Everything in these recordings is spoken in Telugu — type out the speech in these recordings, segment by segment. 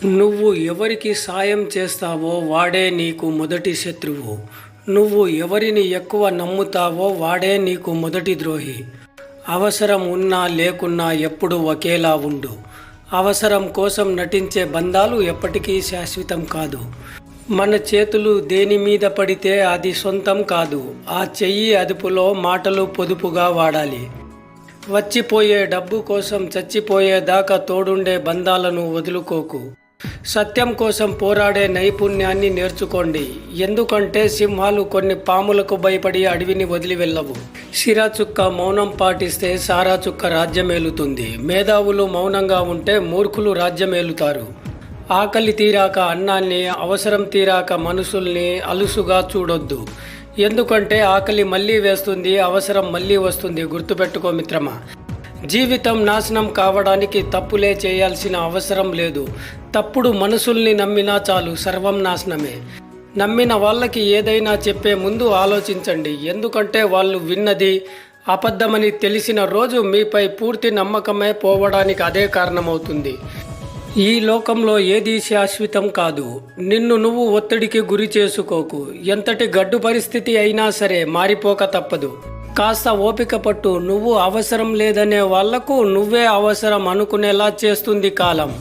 నువ్వు ఎవరికి సాయం చేస్తావో వాడే నీకు మొదటి శత్రువు. నువ్వు ఎవరిని ఎక్కువ నమ్ముతావో వాడే నీకు మొదటి ద్రోహి. అవసరం ఉన్నా లేకున్నా ఎప్పుడు ఒకేలా ఉండు. అవసరం కోసం నటించే బంధాలు ఎప్పటికీ శాశ్వతం కాదు. మన చేతులు దేని మీద పడితే అది సొంతం కాదు. ఆ చెయ్యి అదుపులో మాటలు పొదుపుగా వాడాలి. వచ్చిపోయే డబ్బు కోసం చచ్చిపోయేదాకా తోడుండే బంధాలను వదులుకోకు. సత్యం కోసం పోరాడే నైపుణ్యాన్ని నేర్చుకోండి. ఎందుకంటే సింహాలు కొన్ని పాములకు భయపడి అడవిని వదిలి వెళ్ళవు. సిరా చుక్క మౌనం పాటిస్తే సారా చుక్క రాజ్యమేలుతుంది. మేధావులు మౌనంగా ఉంటే మూర్ఖులు రాజ్యమేలుతారు. ఆకలి తీరాక అన్నాన్ని, అవసరం తీరాక మనుషుల్ని అలుసుగా చూడొద్దు. ఎందుకంటే ఆకలి మళ్ళీ వేస్తుంది, అవసరం మళ్ళీ వస్తుంది. గుర్తుపెట్టుకో మిత్రమా. జీవితం నాశనం కావడానికి తప్పులే చేయాల్సిన అవసరం లేదు. తప్పుడు మనుషుల్ని నమ్మినా చాలు, సర్వం నాశనమే. నమ్మిన వాళ్ళకి ఏదైనా చెప్పే ముందు ఆలోచించండి. ఎందుకంటే వాళ్ళు విన్నది అబద్ధమని తెలిసిన రోజు మీపై పూర్తి నమ్మకమే పోవడానికి అదే కారణమవుతుంది. ఈ లోకంలో ఏదీ శాశ్వతం కాదు. నిన్ను నువ్వు ఒత్తిడికి గురి చేసుకోకు. ఎంతటి గడ్డు పరిస్థితి అయినా సరే మారిపోక తప్పదు. కాస్త ఓపిక పట్టు. నువ్వు అవసరం లేదనే వాళ్లకు నువ్వే అవసరం అనుకునేలా చేస్తుంది కాలం.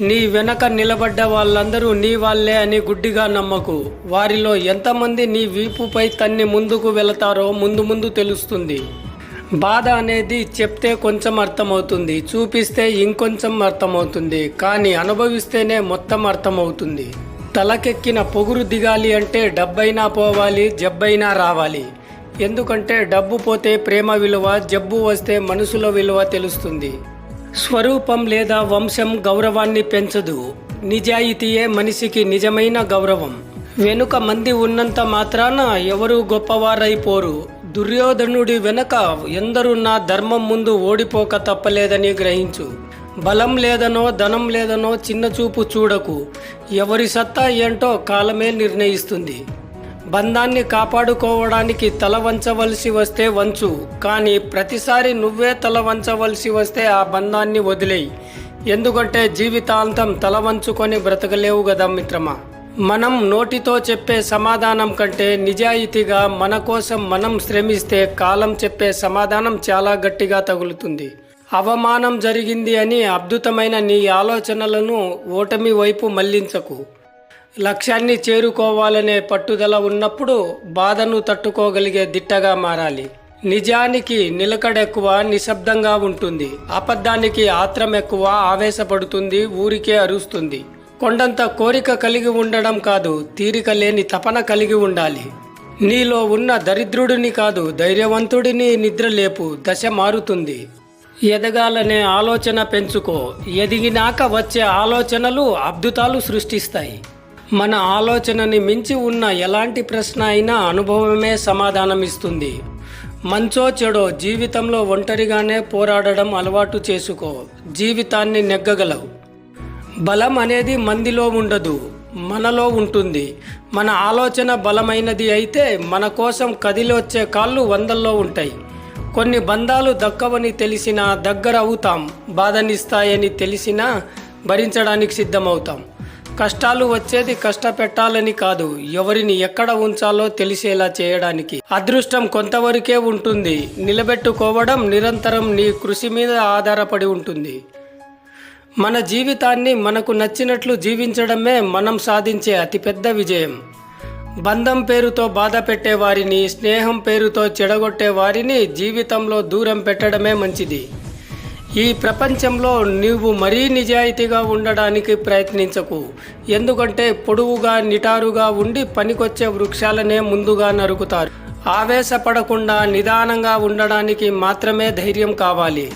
నీ వెనక నిలబడ్డ వాళ్ళందరూ నీ వాళ్ళే అని గుడ్డిగా నమ్మకు. వారిలో ఎంతమంది నీ వీపుపై తన్ని ముందుకు వెళతారో ముందు ముందు తెలుస్తుంది. బాధ అనేది చెప్తే కొంచెం అర్థమవుతుంది, చూపిస్తే ఇంకొంచెం అర్థమవుతుంది, కానీ అనుభవిస్తేనే మొత్తం అర్థమవుతుంది. తలకెక్కిన పొగురు దిగాలి అంటే డబ్బైనా పోవాలి, జబ్బైనా రావాలి. ఎందుకంటే డబ్బు పోతే ప్రేమ విలువ, జబ్బు వస్తే మనుషుల విలువ తెలుస్తుంది. స్వరూపం లేదా వంశం గౌరవాన్ని పెంచదు. నిజాయితీయే మనిషికి నిజమైన గౌరవం. వెనుక మంది ఉన్నంత మాత్రాన ఎవరూ గొప్పవారైపోరు. దుర్యోధనుడి వెనక ఎందరున్నా ధర్మం ముందు ఓడిపోక తప్పలేదని గ్రహించు. బలం లేదనో ధనం లేదనో చిన్న చూపు చూడకు. ఎవరి సత్తా ఏంటో కాలమే నిర్ణయిస్తుంది. బంధాన్ని కాపాడుకోవడానికి తల వంచవలసి వస్తే వంచు, కానీ ప్రతిసారి నువ్వే తల వంచవలసి వస్తే ఆ బంధాన్ని వదిలేయి. ఎందుకంటే జీవితాంతం తల వంచుకొని బ్రతకలేవు కదా మిత్రమా. మనం నోటితో చెప్పే సమాధానం కంటే నిజాయితీగా మన కోసం మనం శ్రమిస్తే కాలం చెప్పే సమాధానం చాలా గట్టిగా తగులుతుంది. అవమానం జరిగింది అని అద్భుతమైన నీ ఆలోచనలను ఓటమి వైపు మళ్లించకు. లక్ష్యాన్ని చేరుకోవాలనే పట్టుదల ఉన్నప్పుడు బాధను తట్టుకోగలిగే దిట్టగా మారాలి. నిజానికి నిలకడెక్కువ, నిశ్శబ్దంగా ఉంటుంది. అబద్ధానికి ఆత్రం ఎక్కువ, ఆవేశపడుతుంది, ఊరికే అరుస్తుంది. కొండంత కోరిక కలిగి ఉండడం కాదు, తీరిక లేని తపన కలిగి ఉండాలి. నీలో ఉన్న దరిద్రుడిని కాదు, ధైర్యవంతుడిని నిద్రలేపు. దశ మారుతుంది. ఎదగాలనే ఆలోచన పెంచుకో. ఎదిగినాక వచ్చే ఆలోచనలు అద్భుతాలు సృష్టిస్తాయి. మన ఆలోచనని మించి ఉన్న ఎలాంటి ప్రశ్న అయినా అనుభవమే సమాధానం ఇస్తుంది. మంచో చెడో జీవితంలో ఒంటరిగానే పోరాడడం అలవాటు చేసుకో. జీవితాన్ని నెగ్గగలవు. బలం అనేది మందిలో ఉండదు, మనలో ఉంటుంది. మన ఆలోచన బలమైనది అయితే మన కోసం కదిలొచ్చే కాళ్ళు వందల్లో ఉంటాయి. కొన్ని బంధాలు దక్కవని తెలిసినా దగ్గర అవుతాం. బాధనిస్తాయని తెలిసినా భరించడానికి సిద్ధమవుతాం. కష్టాలు వచ్చేది కష్టపెట్టాలని కాదు, ఎవరిని ఎక్కడ ఉంచాలో తెలిసేలా చేయడానికి. అదృష్టం కొంతవరకే ఉంటుంది. నిలబెట్టుకోవడం నిరంతరం నీ కృషి మీద ఆధారపడి ఉంటుంది. మన జీవితాన్ని మనకు నచ్చినట్లు జీవించడమే మనం సాధించే అతిపెద్ద విజయం. బంధం పేరుతో బాధ పెట్టేవారిని, స్నేహం పేరుతో చెడగొట్టే వారిని జీవితంలో దూరం పెట్టడమే మంచిది. ఈ ప్రపంచంలో నీవు మరీ నిజాయితీగా ఉండడానికి ప్రయత్నించకు. ఎందుకంటే పొడవుగా నిటారుగా ఉండి పనికొచ్చే వృక్షాలనే ముందుగా నరుకుతారు. ఆవేశపడకుండా నిదానంగా ఉండడానికి మాత్రమే ధైర్యం కావాలి.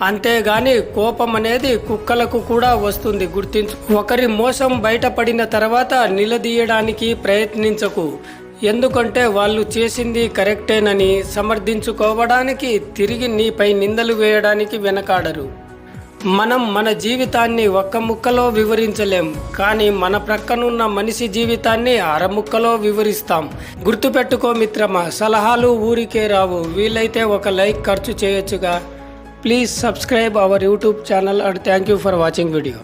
అంతేగాని కోపం అనేది కుక్కలకు కూడా వస్తుంది, గుర్తించు. ఒకరి మోసం బయటపడిన తర్వాత నిలదీయడానికి ప్రయత్నించకు. ఎందుకంటే వాళ్ళు చేసింది కరెక్టేనని సమర్థించుకోవడానికి, తిరిగి నీపై నిందలు వేయడానికి వెనకాడరు. మనం మన జీవితాన్ని ఒక్క ముక్కలో వివరించలేం, కానీ మన ప్రక్కనున్న మనిషి జీవితాన్ని అరముక్కలో వివరిస్తాం. గుర్తుపెట్టుకో మిత్రమా, సలహాలు ఊరికే రావు. వీలైతే ఒక లైక్ ఖర్చు చేయొచ్చుగా. Please subscribe our YouTube channel and thank you for watching video.